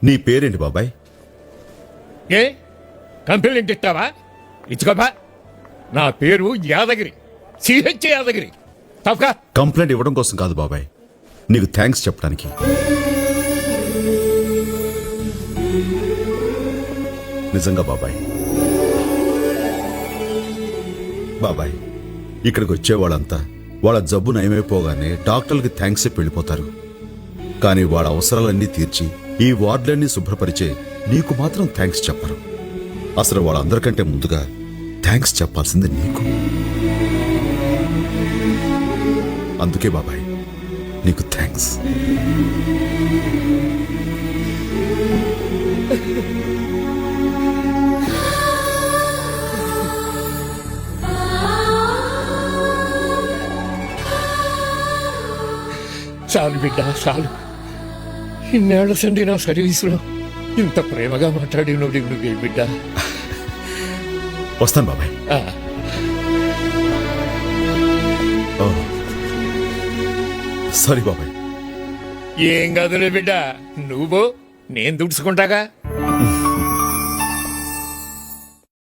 నీ పేరేంటి బాబాయ్? ఏ కంప్లైంట్ ఇస్తావా? ఇచ్చుకోబా. నా పేరు యాదగిరి, సిహెచ్ యాదగిరి. తప్పక కంప్లైంట్ ఇవ్వడం కోసం కాదు బాబాయ్, నీకు థ్యాంక్స్ చెప్పడానికి. నిజంగా బాబాయ్. బాబాయ్, ఇక్కడికి వచ్చే వాళ్ళంతా వాళ్ళ జబ్బు నయమైపోగానే డాక్టర్లకి థ్యాంక్స్ చెప్పి వెళ్ళిపోతారు. కానీ వాళ్ళ అవసరాలన్నీ తీర్చి ఈ వార్డులన్నీ శుభ్రపరిచే నీకు మాత్రం థ్యాంక్స్ చెప్పరు. అసలు వాళ్ళందరికంటే ముందుగా థ్యాంక్స్ చెప్పాల్సింది నీకు. అందుకే బాబాయ్ నీకు థ్యాంక్స్. చాలు బిడ్డ, చాలు. ఇన్నేళ్ల సండి నా సర్వీసులో ఇంత ప్రేమగా మాట్లాడినవు నువ్వే బిడ్డ. వస్తాను బాబాయ్. సారీ బాబాయ్. ఏం కాదులే బిడ్డ, నువ్వు నేను దుడుచుకుంటాగా.